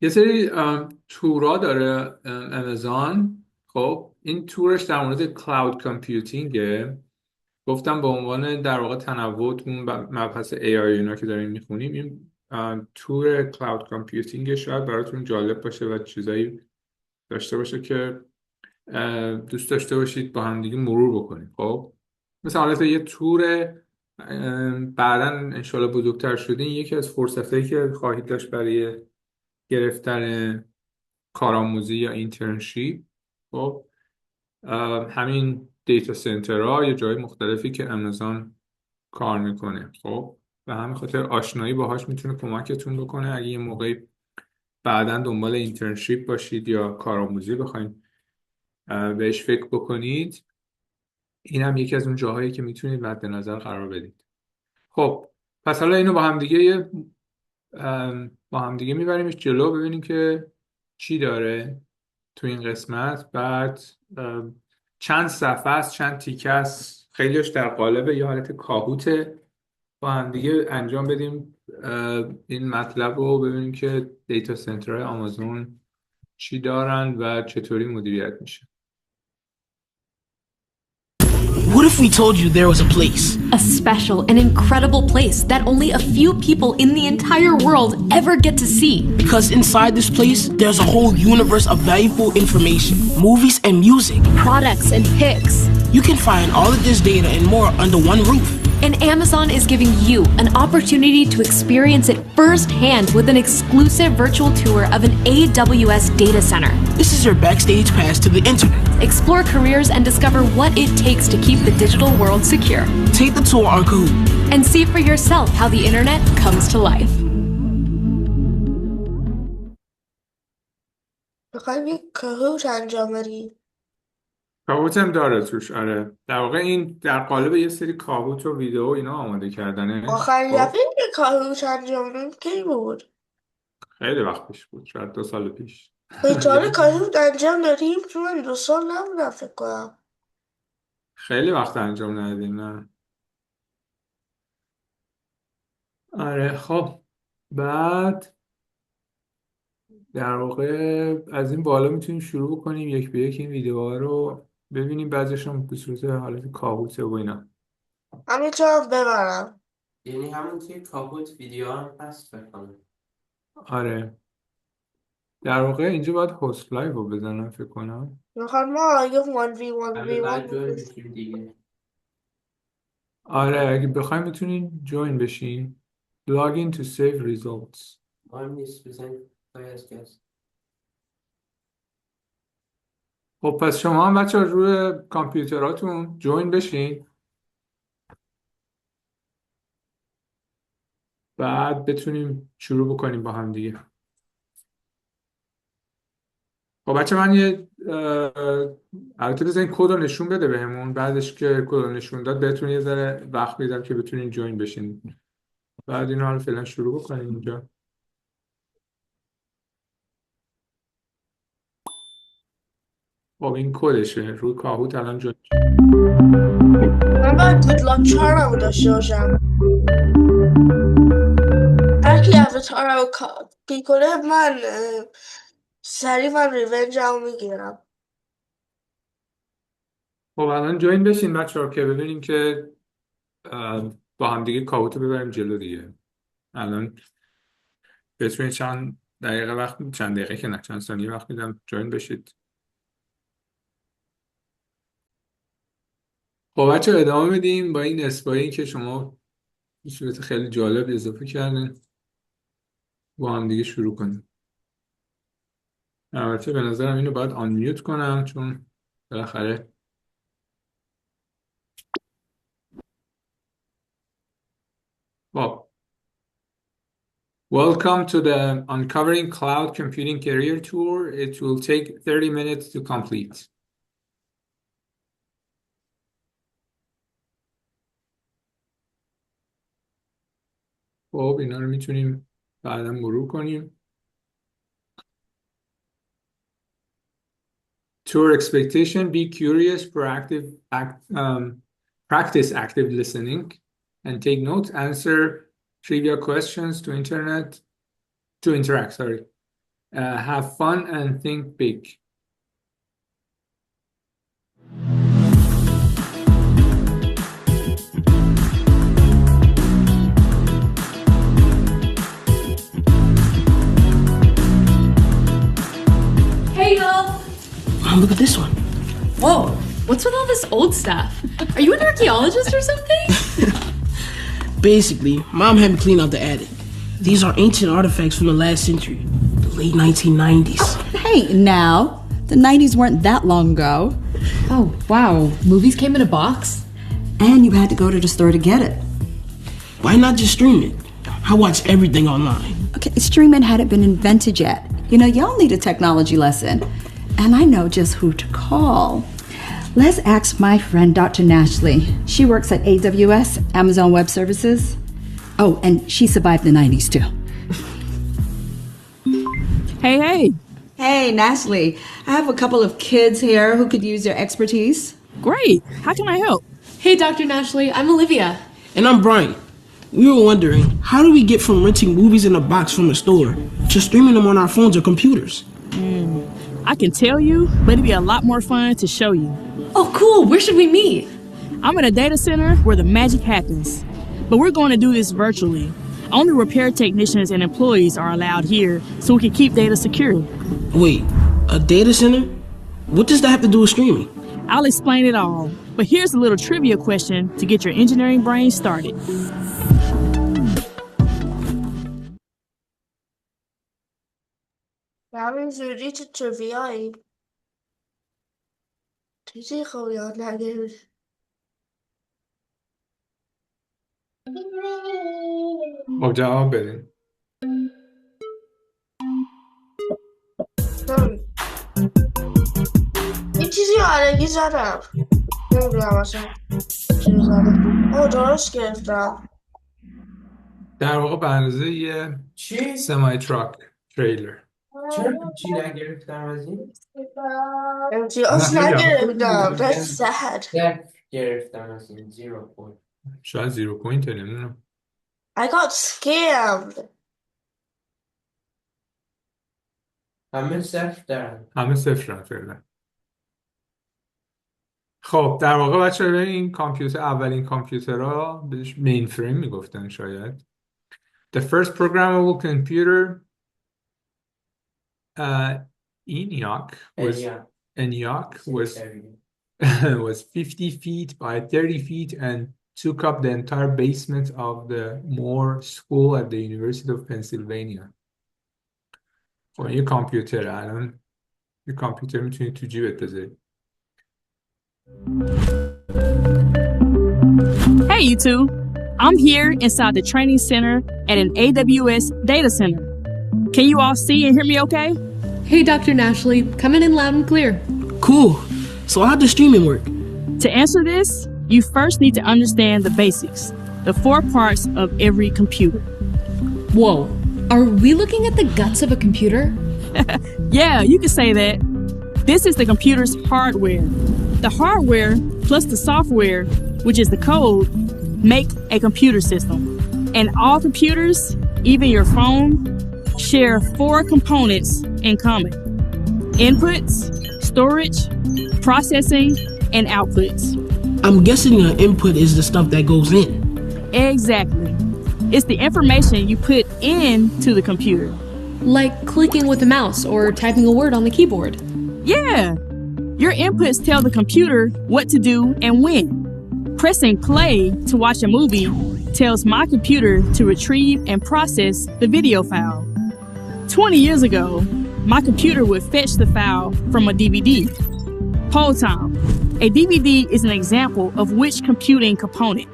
یه سری تورا داره آمازون. خب این تورش در مورد کلاود کامپیوتینگه. گفتم به عنوان در واقع تنوع تو اون مبحث AI اینا که داریم میخونیم، این تور کلاود کامپیوتینگ شاید براتون جالب باشه و چیزایی داشته باشه که دوست داشته باشید با هم دیگه مرور بکنید. خب مثلا حالت یه تور بعدا انشالله بزرگتر شدین، یکی از فرصتایی که خواهید داشت برای گرفتن کارآموزی یا اینترنشیپ، خب همین دیتا سنترها یا جای مختلفی که آمازون کار میکنه. خب و همین خاطر آشنایی باهاش میتونه کمکتون بکنه اگه یه موقعی بعدا دنبال اینترنشیپ باشید یا کارآموزی بخواید بهش فکر بکنید. این هم یکی از اون جاهایی که میتونید مد نظر قرار بدید. خب پس حالا اینو با همدیگه میبریمش جلو، ببینیم که چی داره تو این قسمت. بعد چند صفحه است، چند تیکه است، خیلیش در قالب یه حالت کاهوته. با همدیگه انجام بدیم این مطلب رو، ببینیم که دیتا سنترهای آمازون چی دارن و چطوری مدیریت میشه. What if we told you there was a place? A special and incredible place that only a few people in the entire world ever get to see. Because inside this place, there's a whole universe of valuable information, movies and music, products and pics. You can find all of this data and more under one roof. And Amazon is giving you an opportunity to experience it firsthand with an exclusive virtual tour of an AWS data center. This is your backstage pass to the internet. Explore careers and discover what it takes to keep the digital world secure. Take the tour on Kahoot. And see for yourself how the internet comes to life. بخوایم یک کاهوت انجام بدیم. کاهوت هم داره توش. آره در واقع این در قالب یه سری کاهوت و ویدیو اینا آماده کردنه. آخرین دفعه که کاهوت انجام دادیم کی بود؟ خیلی وقت پیش بود، شاید 2 سال پیش. بیچاره کاهوت انجام دادیم چون من 2 سال نبودم فکر کنم. خیلی وقت انجام ندادیم نه. آره خب بعد در واقع از این بالا میتونیم شروع بکنیم یک به یک این ویدیوها رو ببینیم. بعضیشون به صورت حالت کاهوته و اینا. همینطور ببرم. یعنی همون که کاهوت ویدیو هم هست فکر کنم. آره در واقع اینجا باید هست لایو رو بزنم فکر کنم. میخواد ما یه 1v1v1 بعد جوین بشیم دیگه. آره اگه بخوایم میتونین جوین بشین. login to save results. مهم نیست بزنیم پای از گز. خب پس شما هم بچه روی کامپیوتراتون جوین بشین، بعد بتونیم شروع بکنیم با هم دیگه. خب بچه من یه البته بزنین کد رو نشون بده بهمون. بعدش که کد رو نشون داد بهتون یه ذره وقت میدم که بتونین جوین بشین. بعد این رو فعلا شروع بکنیم اینجا. خب این کدشه روی کاهوت الان جوین. من باید گود لاک 4 رو داشته باشم. هرکی اوتار رو کپی کنه من سریع ریونج رو میگیرم. خب الان جوین بشین بچه ها که ببینیم که با هم دیگه کاهوت رو ببریم جلو دیگه. الان بتونید چند دقیقه که نه چند ثانیه وقت میدم جوین بشید. خب بچه ادامه میدیم با این اسپایی که شما به صورت خیلی جالب اضافه کردن. با هم دیگه شروع کنیم. البته به نظرم اینو باید آن میوت کنم چون بالاخره خب Welcome to the Uncovering Cloud Computing Career Tour. It will take 30 minutes to complete. خب اینا رو میتونیم بعدا مرور کنیم. Tour expectation: be curious, practice active listening, and take notes. Answer trivia questions to interact. Sorry. Have fun and think big. Hey, y'all! Oh, look at this one. Whoa, what's with all this old stuff? Are you an archaeologist or something? Basically, Mom had me clean out the attic. These are ancient artifacts from the last century, the late 1990s. Hey, now, the 90s weren't that long ago. Oh, wow. Movies came in a box? And you had to go to the store to get it. Why not just stream it? I watch everything online. Okay, streaming hadn't been invented yet. You know, y'all need a technology lesson. And I know just who to call. Let's ask my friend, Dr. Nashley. She works at AWS, Amazon Web Services. Oh, and she survived the 90s, too. Hey. Hey, Nashley. I have a couple of kids here who could use your expertise. Great. How can I help? Hey, Dr. Nashley, I'm Olivia. And I'm Brian. We were wondering, how do we get from renting movies in a box from a store to streaming them on our phones or computers? I can tell you, but it'd be a lot more fun to show you. Oh, cool. Where should we meet? I'm in a data center where the magic happens. But we're going to do this virtually. Only repair technicians and employees are allowed here so we can keep data secure. Wait, a data center? What does that have to do with streaming? I'll explain it all. But here's a little trivia question to get your engineering brain started. همینجوری تو ترویایی چیزی خب یاد نگیرد. خب جواب بدین. یه چیزی آرگی زدم نمیدونم اصلا چیزی زدم درست گرفتم. در واقع به اندازه یه چی؟ سمای تراک تریلر. چرا چی نگرفتم از این؟ امتیاز نگرفتم. That's sad. صفر گرفتم از این 0 پوینت. شاید 0 پوینت نمیدونم. I got scammed. همه صفر دارن. همه صفرن فعلا. خب در واقع بچه ها این کامپیوتر اولین کامپیوترها بهش مین فریم میگفتن شاید. The first programmable computer ENIAC was 50 feet by 30 feet and took up the entire basement of the Moore School at the University of Pennsylvania. خب یه کامپیوتر الان یه کامپیوتر میتونی تو جیبت بذاری. Hey, you two. I'm here inside the training center at an AWS data center. Can you all see and hear me okay? Hey, Dr. Nashley, coming in loud and clear. Cool. So how does streaming work? To answer this, you first need to understand the basics, the 4 parts of every computer. Whoa, are we looking at the guts of a computer? Yeah, you can say that. This is the computer's hardware. The hardware plus the software, which is the code, make a computer system. And all computers, even your phone, share 4 components in common: inputs, storage, processing, and outputs. I'm guessing an input is the stuff that goes in. Exactly. It's the information you put into the computer. Like clicking with the mouse or typing a word on the keyboard. Yeah. Your inputs tell the computer what to do and when. Pressing play to watch a movie tells my computer to retrieve and process the video file. 20 years ago, my computer would fetch the file from a DVD. Poll time. A DVD is an example of which computing component?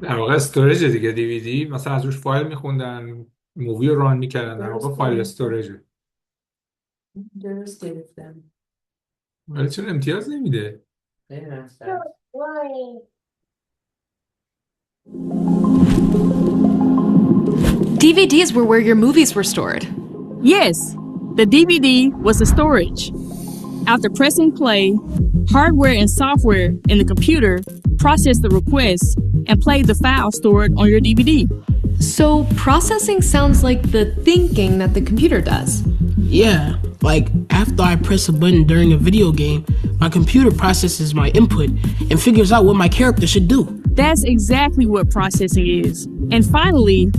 در واقع استوریج دیگه دیویدی مثلا از روش فایل میخوندن مووی رو ران میکردن در واقع فایل استوریج. درست گرفتم. ولی چرا امتیاز نمیده؟ خیلی نستم. DVDs were where your movies were stored. Yes, the DVD was the storage. After pressing play, hardware and software in the computer processed the request and played the file stored on your DVD. So processing sounds like the thinking that the computer does. Yeah, like after I press a button during a video game, my computer processes my input and figures out what my character should do. That's exactly what processing is. And finally,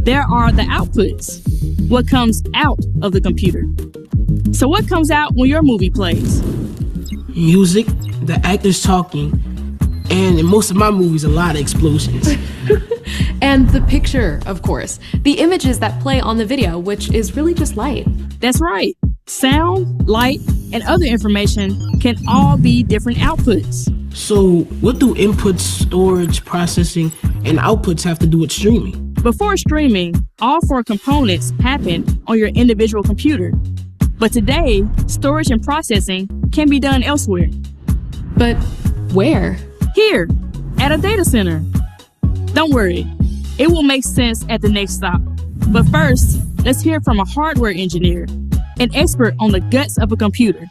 there are the outputs, what comes out of the computer. So what comes out when your movie plays? Music, the actors talking, and in most of my movies, a lot of explosions. And the picture, of course. The images that play on the video, which is really just light. That's right. Sound, light, and other information can all be different outputs. So what do inputs, storage, processing, and outputs have to do with streaming? Before streaming, all four components happen on your individual computer. But today, storage and processing can be done elsewhere. But where? Here, at a data center. Don't worry, it will make sense at the next stop. But first, let's hear from a hardware engineer, an expert on the guts of a computer.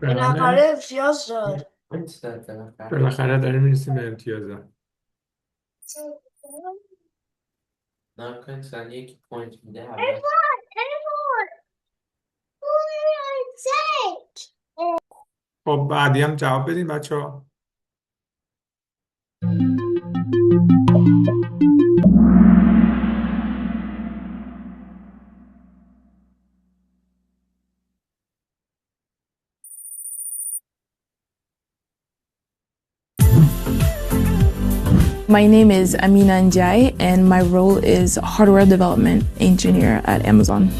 بالاخره امتیاز داد. بالاخره داریم میرسیم به امتیازات. نکنه مثلا یک پوینت میده اول. خب بعدی هم جواب بدین بچه ها. My name is Amina Njai, and my role is hardware development engineer at Amazon.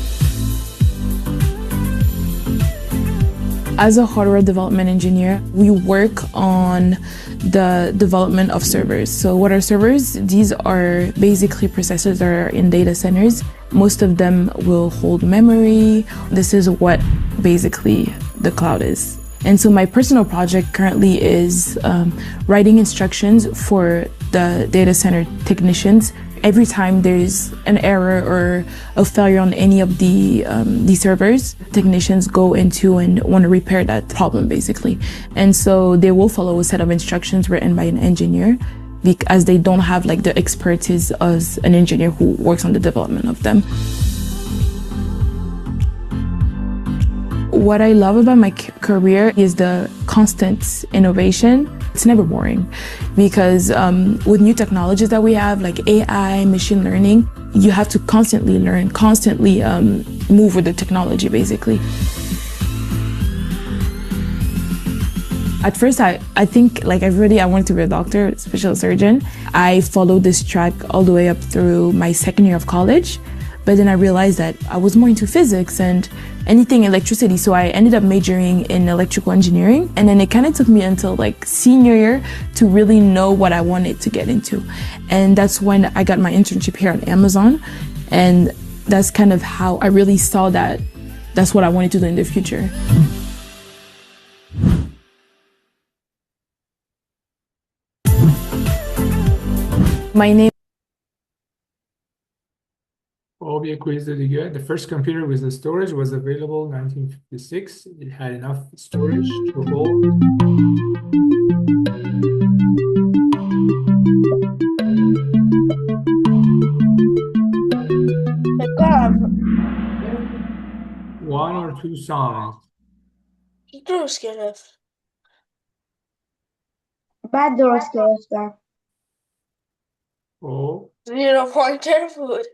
As a hardware development engineer, we work on the development of servers. So what are servers? These are basically processors that are in data centers. Most of them will hold memory. This is what basically the cloud is. And so my personal project currently is writing instructions for the data center technicians. Every time there's an error or a failure on any of the servers, technicians go into and want to repair that problem basically. And so they will follow a set of instructions written by an engineer because they don't have like the expertise as an engineer who works on the development of them. What I love about my career is the constant innovation. It's never boring because with new technologies that we have, like AI, machine learning, you have to constantly learn, constantly move with the technology, basically. At first, I think, like everybody, I wanted to be a doctor, a special surgeon. I followed this track all the way up through my second year of college. But then I realized that I was more into physics and anything electricity, so I ended up majoring in electrical engineering. And then it kind of took me until like senior year to really know what I wanted to get into. And that's when I got my internship here at Amazon. And that's kind of how I really saw that that's what I wanted to do in the future. My name خب یه کویز دیگه. The first computer with the storage was available in 1956. It had enough storage to hold. One or two songs. درست گرفت. بعد درست گرفتم. Oh. 0 pointer بود.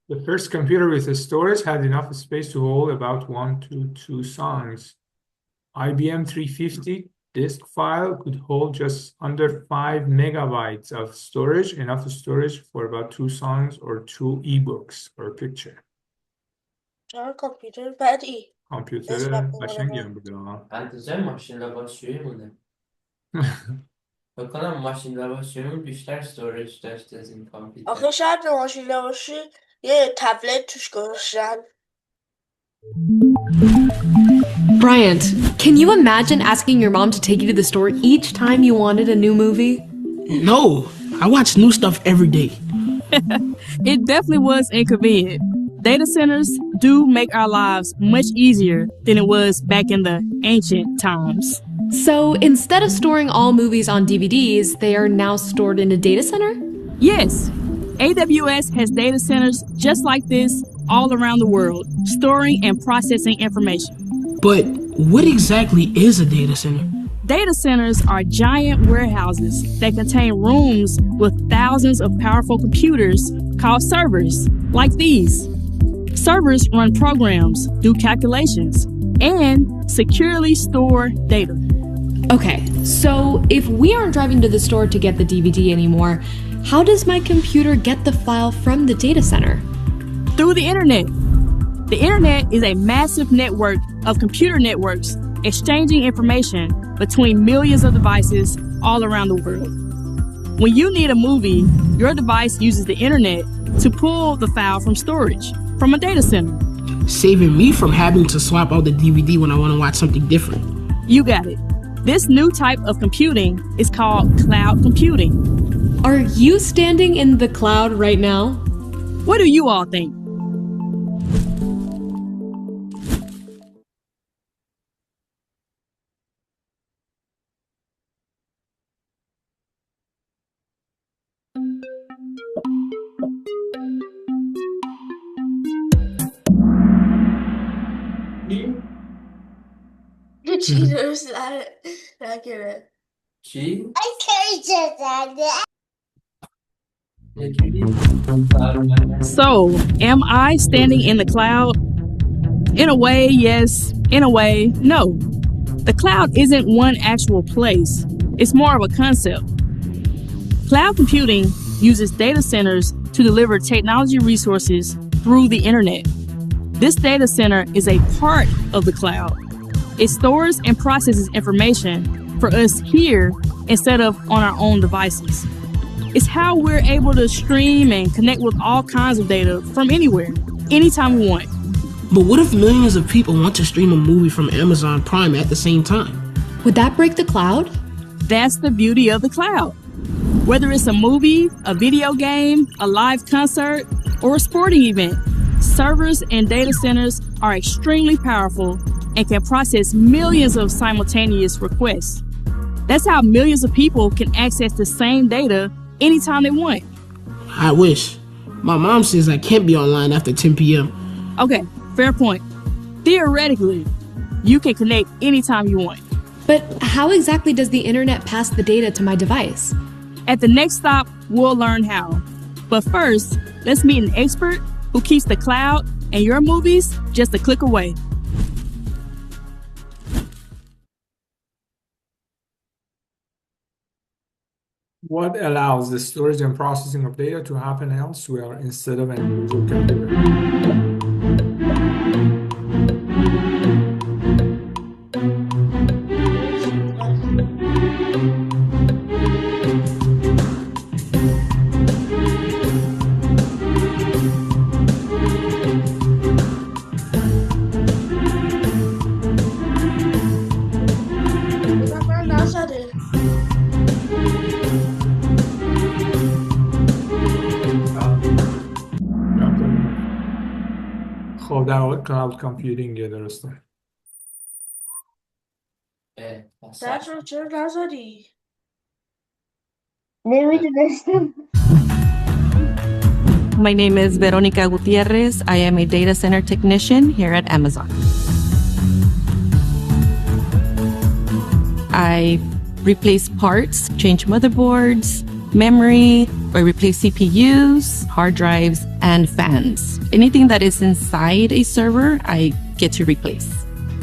The first computer with the storage had enough space to hold about 1 to 2 songs. IBM 350 disk file could hold just under 5 megabytes of storage, enough storage for about 2 songs or 2 ebooks or picture. کامپیوتر بدی. کامپیوتر قشنگی هم بوده. اندازه ماشین لباسشویی مونه. بکنم ماشین لباسیون بیشتر استوریج داشت از این کامپیوتر. آخه شاید ماشین لباسی یه تبلت توش گذاشتن. Bryant, can you imagine asking your mom to take you to the store each time you wanted a new movie? No, I watch new stuff every day. It definitely was inconvenient. Data centers do make our lives much easier than it was back in the ancient times. So instead of storing all movies on DVDs, they are now stored in a data center? Yes, AWS has data centers just like this all around the world, storing and processing information. But what exactly is a data center? Data centers are giant warehouses that contain rooms with thousands of powerful computers called servers, like these. Servers run programs, do calculations, and securely store data. Okay, so if we aren't driving to the store to get the DVD anymore, how does my computer get the file from the data center? Through the internet. The internet is a massive network of computer networks exchanging information between millions of devices all around the world. When you need a movie, your device uses the internet to pull the file from storage from a data center. Saving me from having to swap out the DVD when I want to watch something different. You got it. This new type of computing is called cloud computing. Are you standing in the cloud right now? What do you all think? چی درست نگره؟ چی؟ So, am I standing in the cloud? In a way, yes. In a way, no. The cloud isn't one actual place. It's more of a concept. Cloud computing uses data centers to deliver technology resources through the internet. This data center is a part of the cloud. It stores and processes information for us here instead of on our own devices. It's how we're able to stream and connect with all kinds of data from anywhere, anytime we want. But what if millions of people want to stream a movie from Amazon Prime at the same time? Would that break the cloud? That's the beauty of the cloud. Whether it's a movie, a video game, a live concert, or a sporting event, servers and data centers are extremely powerful and can process millions of simultaneous requests. That's how millions of people can access the same data anytime they want. I wish. My mom says I can't be online after 10 p.m. Okay, fair point. Theoretically, you can connect anytime you want. But how exactly does the internet pass the data to my device? At the next stop, we'll learn how. But first, let's meet an expert who keeps the cloud and your movies just a click away. What allows the storage and processing of data to happen elsewhere instead of an individual computer? خب در واقع کلاود کامپیوتینگ درسته. چرا نذاری؟ نمیدونستم. My name is Veronica Gutierrez. I am a data center technician here at Amazon. I replace parts, change motherboards, memory, I replace CPUs, hard drives, and fans. Anything that is inside a server, I get to replace.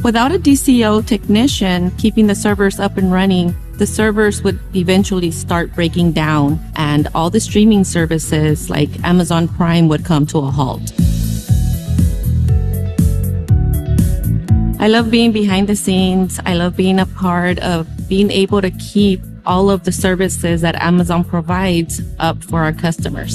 Without a DCO technician keeping the servers up and running, the servers would eventually start breaking down and all the streaming services like Amazon Prime would come to a halt. I love being behind the scenes. I love being a part of being able to keep all of the services that Amazon provides up for our customers.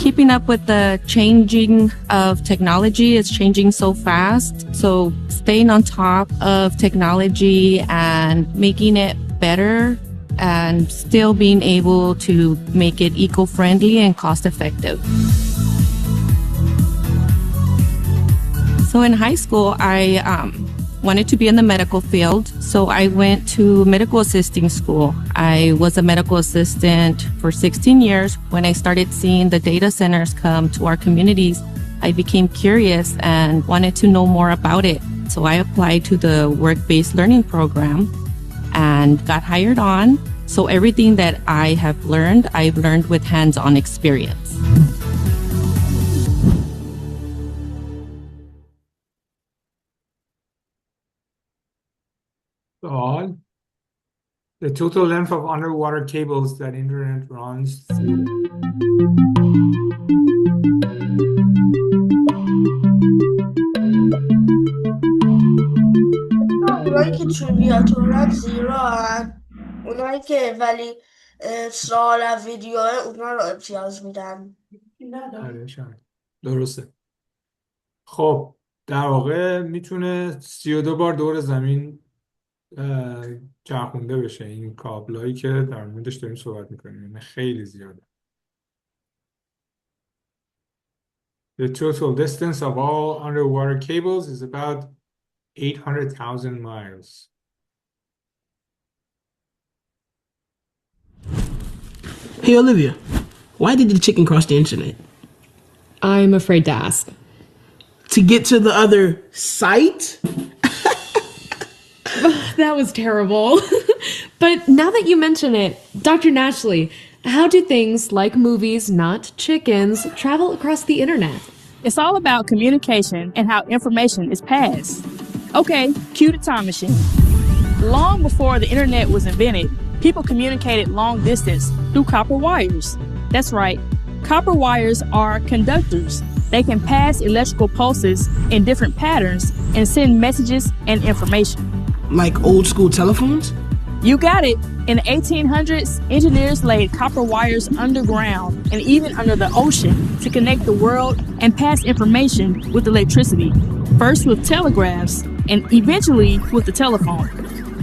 Keeping up with the changing of technology is changing so fast. So staying on top of technology and making it better and still being able to make it eco-friendly and cost-effective. So in high school, I wanted to be in the medical field, so I went to medical assisting school. I was a medical assistant for 16 years. When I started seeing the data centers come to our communities, I became curious and wanted to know more about it. So I applied to the work-based learning program and got hired on. So everything that I have learned, I've learned with hands-on experience. سوال: The total length of underwater cables that internet runs through. اونایی که تریویاتورن زیرو هن، اونایی که ولی سوال از ویدیوه اونا رو امتیاز میدن. درسته. خب در واقع میتونه 32 بار دور زمین چرخونده بشه این کابلایی که در موردش داریم صحبت میکنیم، یعنی خیلی زیاده. The total distance of all underwater cables is about 800,000 miles. Hey, Olivia, why did the chicken cross the internet? I'm afraid to ask. To get to the other site? That was terrible. But now that you mention it, Dr. Nashley, how do things like movies, not chickens, travel across the internet? It's all about communication and how information is passed. Okay, cue the time machine. Long before the internet was invented, people communicated long distance through copper wires. That's right, copper wires are conductors. They can pass electrical pulses in different patterns and send messages and information. Like old school telephones? You got it. In the 1800s, engineers laid copper wires underground and even under the ocean to connect the world and pass information with electricity. First with telegraphs and eventually with the telephone.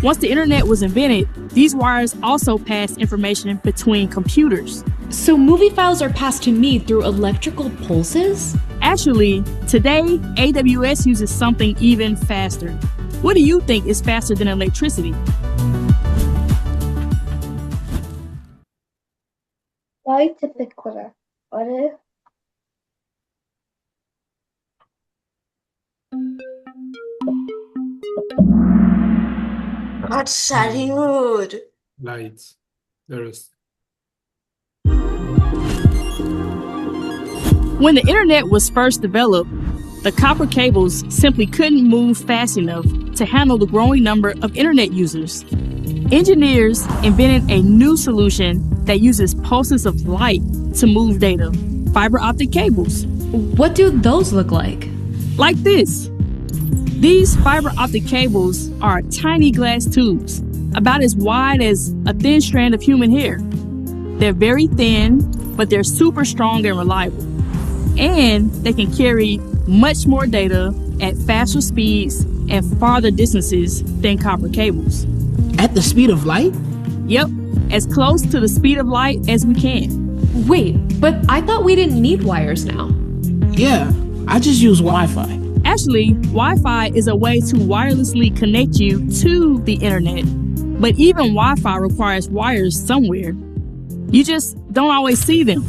Once the internet was invented, these wires also passed information between computers. So movie files are passed to me through electrical pulses? Actually, today, AWS uses something even faster. What do you think is faster than electricity? لایت فکر کنم. آره. چقدر سریع بود. لایت. درست. When the internet was first developed, the copper cables simply couldn't move fast enough to handle the growing number of internet users. Engineers invented a new solution that uses pulses of light to move data, fiber optic cables. What do those look like? Like this. These fiber optic cables are tiny glass tubes, about as wide as a thin strand of human hair. They're very thin, but they're super strong and reliable. And they can carry much more data at faster speeds and farther distances than copper cables. At the speed of light? Yep, as close to the speed of light as we can. Wait, but I thought we didn't need wires now. Yeah, I just use Wi-Fi. Actually, Wi-Fi is a way to wirelessly connect you to the internet. But even Wi-Fi requires wires somewhere. You just don't always see them.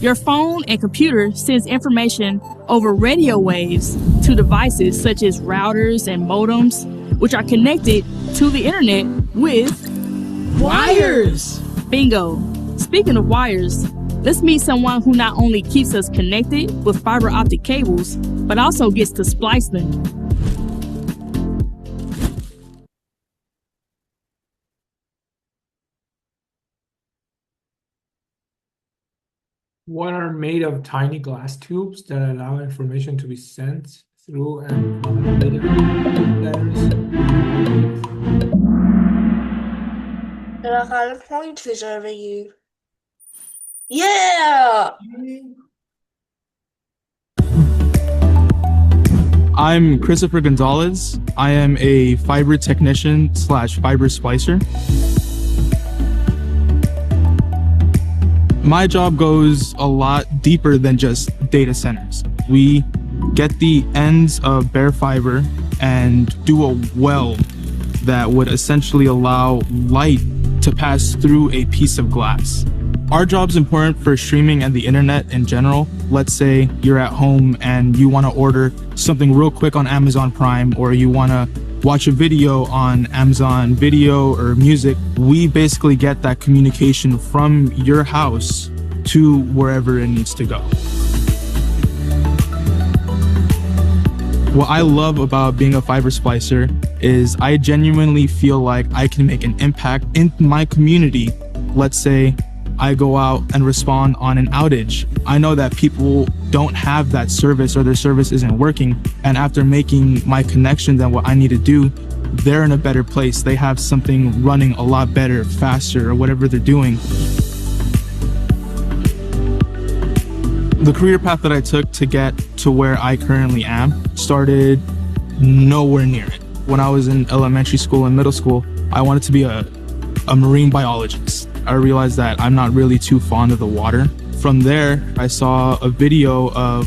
Your phone and computer sends information over radio waves to devices such as routers and modems, which are connected to the internet with wires. Bingo. Speaking of wires, let's meet someone who not only keeps us connected with fiber optic cables, but also gets to splice them. What are made of tiny glass tubes that allow information to be sent through and from data letters? بالاخره پوینت بذار بگیر. Yeah! I'm Christopher Gonzalez. I am a fiber technician / fiber splicer. My job goes a lot deeper than just data centers. We get the ends of bare fiber and do a weld that would essentially allow light to pass through a piece of glass. Our job's important for streaming and the internet in general. Let's say you're at home and you want to order something real quick on Amazon Prime, or you want to watch a video on Amazon Video or Music. We basically get that communication from your house to wherever it needs to go. What I love about being a fiber splicer is I genuinely feel like I can make an impact in my community. Let's say I go out and respond on an outage. I know that people don't have that service or their service isn't working. And after making my connections and what I need to do, they're in a better place. They have something running a lot better, faster, or whatever they're doing. The career path that I took to get to where I currently am started nowhere near it. When I was in elementary school and middle school, I wanted to be a marine biologist. I realized that I'm not really too fond of the water. From there, I saw a video of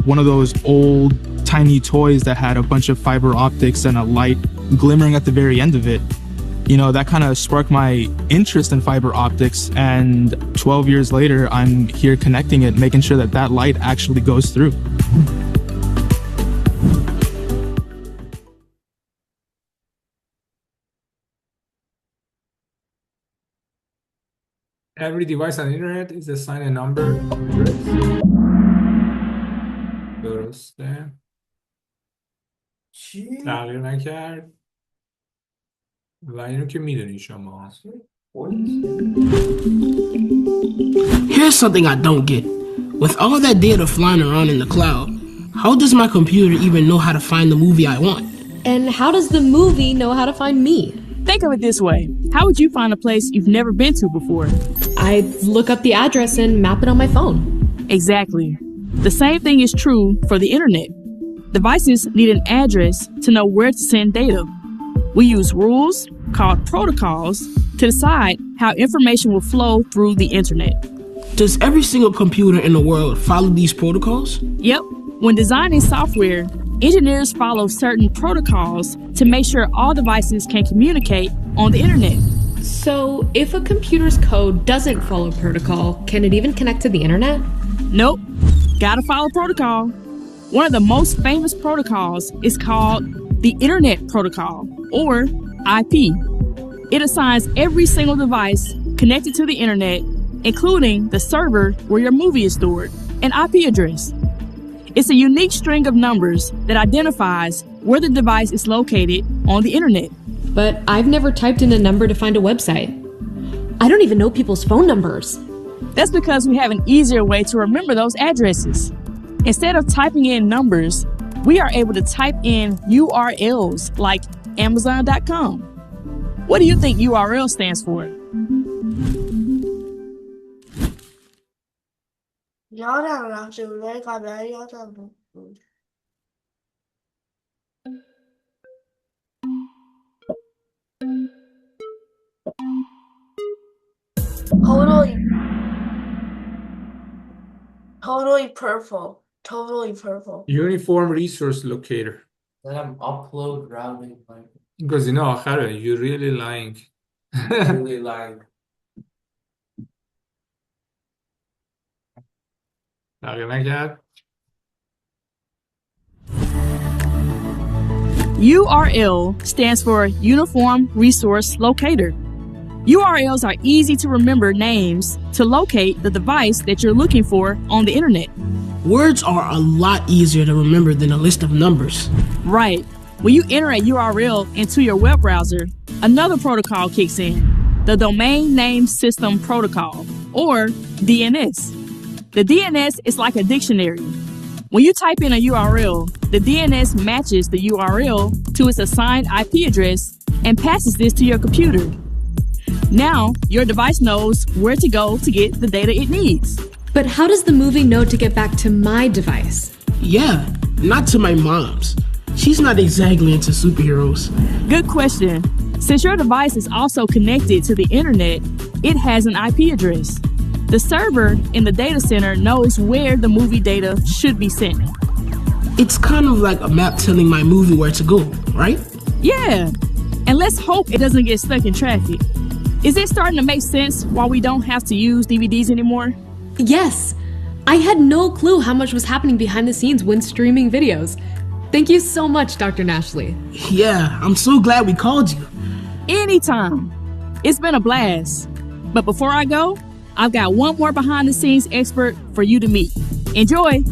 one of those old tiny toys that had a bunch of fiber optics and a light glimmering at the very end of it. You know, that kind of sparked my interest in fiber optics, and 12 years later, I'm here connecting it, making sure that that light actually goes through. Every device on the internet is assigned a number of address. درسته. تغییر نکرد. و اینو که میدونی شما. Here's something I don't get. With all that data flying around in the cloud, how does my computer even know how to find the movie I want? And how does the movie know how to find me? Think of it this way. How would you find a place you've never been to before? I'd look up the address and map it on my phone. Exactly. The same thing is true for the internet. Devices need an address to know where to send data. We use rules, called protocols, to decide how information will flow through the internet. Does every single computer in the world follow these protocols? Yep. When designing software, engineers follow certain protocols to make sure all devices can communicate on the internet. So, if a computer's code doesn't follow protocol, can it even connect to the internet? Nope. Gotta follow protocol. One of the most famous protocols is called the Internet Protocol, or IP. It assigns every single device connected to the internet, including the server where your movie is stored, an IP address. It's a unique string of numbers that identifies where the device is located on the internet. But I've never typed in a number to find a website. I don't even know people's phone numbers. That's because we have an easier way to remember those addresses. Instead of typing in numbers, we are able to type in URLs like Amazon.com. What do you think URL stands for? یادم رفته بود ولی قبلا یادم بود. Totally purple. Totally purple. Uniform Resource Locator. دارم upload routing این گزینه آخره. You really lying. really like تغییر نکرد. URL stands for Uniform Resource Locator. URLs are easy to remember names to locate the device that you're looking for on the internet. Words are a lot easier to remember than a list of numbers. Right. When you enter a URL into your web browser, another protocol kicks in, the Domain Name System Protocol, or DNS. The DNS is like a dictionary. When you type in a URL, the DNS matches the URL to its assigned IP address and passes this to your computer. Now, your device knows where to go to get the data it needs. But how does the movie know to get back to my device? Yeah, not to my mom's. She's not exactly into superheroes. Good question. Since your device is also connected to the internet, it has an IP address. The server in the data center knows where the movie data should be sent. It's kind of like a map telling my movie where to go, right? Yeah, and let's hope it doesn't get stuck in traffic. Is it starting to make sense why we don't have to use DVDs anymore? Yes. I had no clue how much was happening behind the scenes when streaming videos. Thank you so much, Dr. Nashley. Yeah, I'm so glad we called you. Anytime. It's been a blast. But before I go, I've got one more behind the scenes expert for you to meet. Enjoy.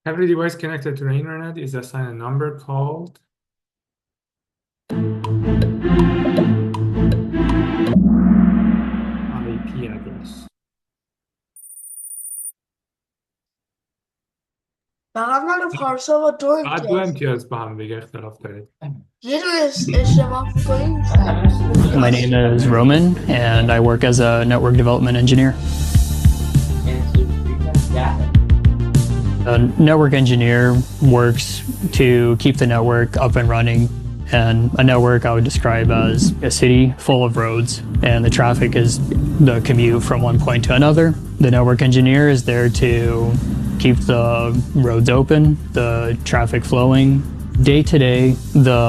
Every device connected to the internet is assigned a number called IP address. فقط من پارسا با دو فقط دو امتیاز با هم دیگه اختلاف دارید. یه دونه اشتباه می‌کنیم. My name is Roman and I work as a network development engineer. A network engineer works to keep the network up and running, and a network I would describe as a city full of roads, and the traffic is the commute from one point to another. The network engineer is there to keep the roads open, the traffic flowing. Day to day, the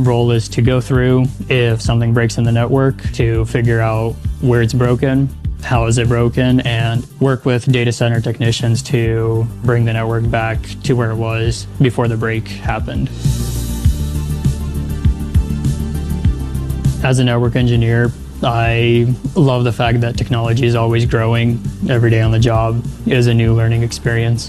role is to go through if something breaks in the network to figure out where it's broken, how is it broken, and work with data center technicians to bring the network back to where it was before the break happened. As a network engineer, I love the fact that technology is always growing. Every day on the job is a new learning experience.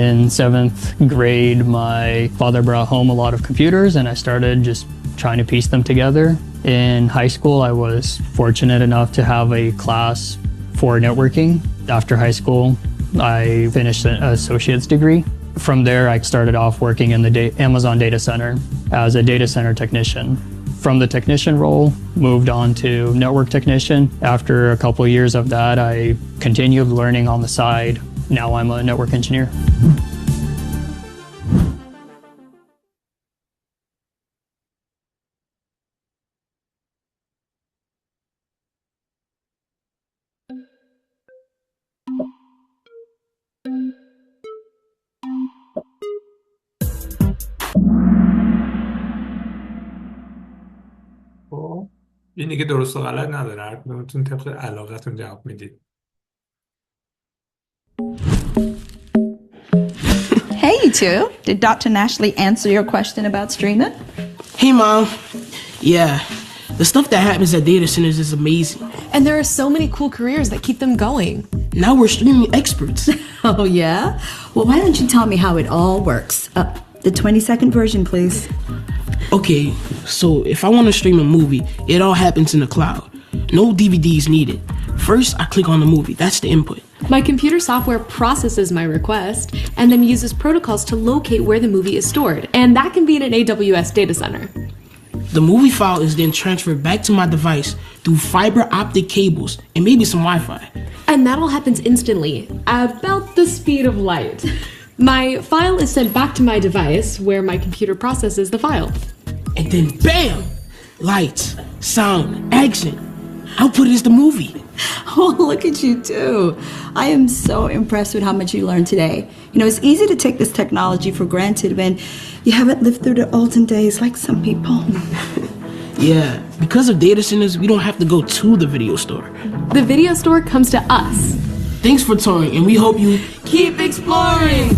In 7th grade, my father brought home a lot of computers and I started just trying to piece them together. In high school, I was fortunate enough to have a class for networking. After high school, I finished an associate's degree. From there, I started off working in the Amazon data center as a data center technician. From the technician role, moved on to network technician. After a couple of years of that, I continued learning on the side. Now I'm a network engineer. خب این دیگه درست و غلط نداره، هر کدومتون طبق علاقتون جواب میدید. Hey, you two. Did Dr. Nashley answer your question about streaming? Hey, Mom. Yeah, the stuff that happens at data centers is amazing. And there are so many cool careers that keep them going. Now we're streaming experts. Oh, yeah? Well, why don't you tell me how it all works? The 20-second version, please. Okay, so if I want to stream a movie, it all happens in the cloud. No DVDs needed. First, I click on the movie. That's the input. My computer software processes my request and then uses protocols to locate where the movie is stored. And that can be in an AWS data center. The movie file is then transferred back to my device through fiber optic cables and maybe some Wi-Fi. And that all happens instantly, about the speed of light. My file is sent back to my device where my computer processes the file. And then bam! Lights, sound, action. Output is the movie. Oh, look at you too. I am so impressed with how much you learned today. You know, it's easy to take this technology for granted when you haven't lived through the olden days like some people. Yeah, because of data centers, we don't have to go to the video store. The video store comes to us. Thanks for touring, and we hope you keep exploring.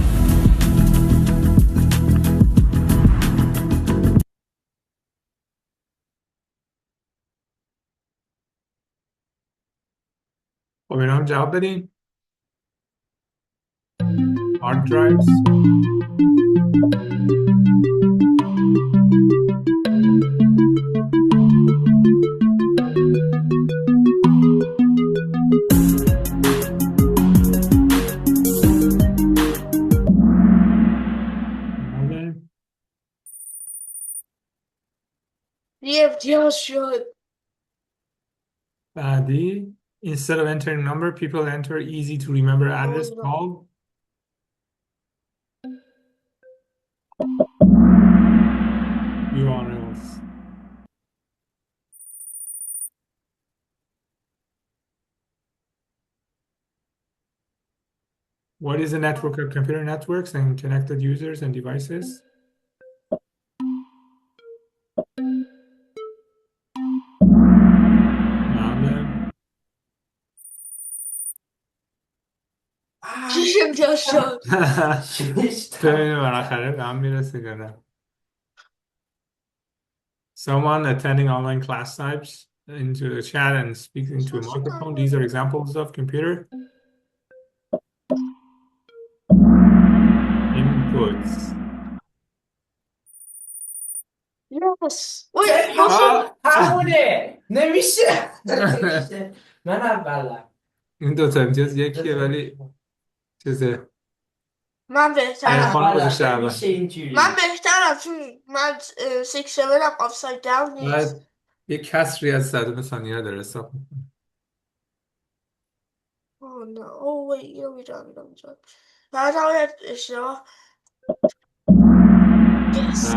خب اینا هم جواب بدین. Hard drives. امتیاز شد. بعدی instead of entering number people enter easy to remember address called URLs. What is a network of computer networks and connected users and devices? بله. 6 امتیاز شد. ببینیم بالاخره به هم میرسه یا نه. Someone attending online class types into the chat and speaks into a microphone. These are examples of computer inputs. Yes. Wait, also, همونه نمیشه. من اولم. این دوتا امتیاز یکیه ولی چیزه من بهترم. میشه اینجوری. من بهترم چون من 6-7 هم آفساید داون نیست. بعد یه کسری از صدم ثانیه داره حساب میکنه. Oh no. Oh wait, اینو میدونم. بعد نباید اشتباه.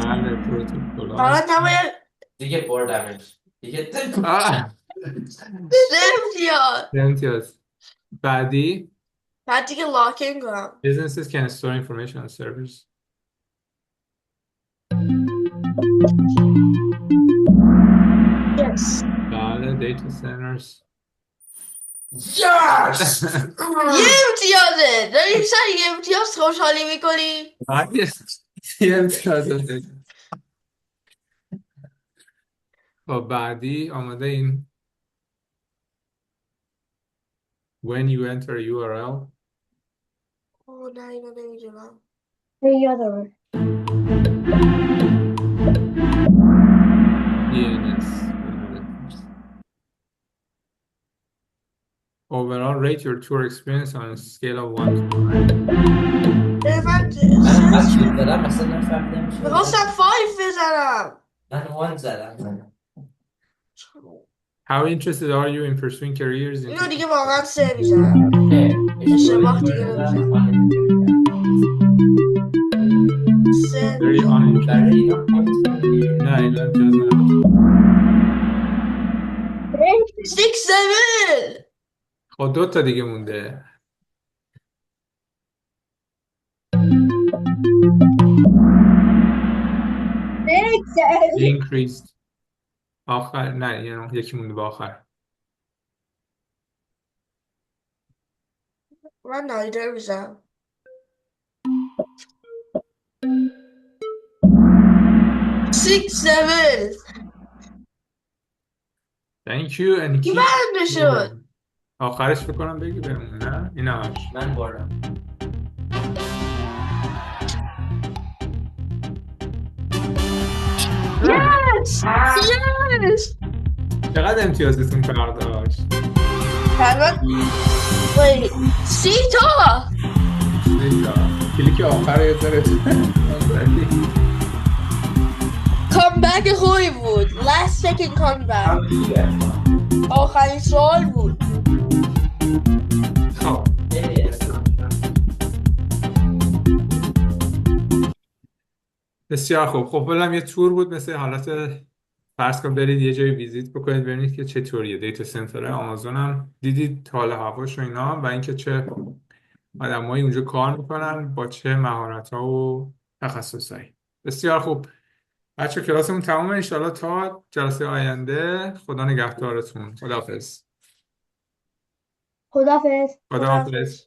بله پروتکل. بعد نباید دیگه بردمش. دیگه امتیاز. بعدی بعد دیگه لاکینگ کنم. businesses can store information on servers. Yes. بله data centers. Yes! یه امتیازه. داری سر یه امتیاز خوشحالی میکنی؟ یه امتیاز. خب بعدی آماده این when you enter a URL. نه اینو نمیدونم. یادمه. DNS. Overall, rate your tour experience on a scale of 1 to 5. میخواستم 5 بزنم. من 1 زدم. How interested are you in pursuing careers in اینو دیگه واقعا 3 میزنم. اشتباه دیگه نمیزنم. very uninterested? نه این امتیاز نداره. 6-7. خب 2 تا دیگه مونده. Increased. آخر نه یعنی یکی مونده به آخر. من نایدر میزنم. 6-7. Thank you and keep بند شد. آخرش فکر کنم بگی بمون نه؟ این همش. من بردم. Yes! Yes! چقدر امتیازتون فرق داشت؟ Wait, 3 تا! کلیک آخر یه ذره کامبک خوبی بود. Last second comeback. آخرین سوال بود. خب بسیار خوب. خب بلم یه تور بود مثل حالت فرض کن برید یه جایی ویزیت بکنید ببینید که چطوریه دیتا سنتر آمازون هم دیدید حال هواش و اینا و اینکه چه آدمایی اونجا کار میکنن با چه مهارت‌ها و تخصصایی. بسیار خوب بچه کلاسمون تمومه. انشالله تا جلسه آینده خدا نگهدارتون. خداحافظ. خداحافظ. خداحافظ.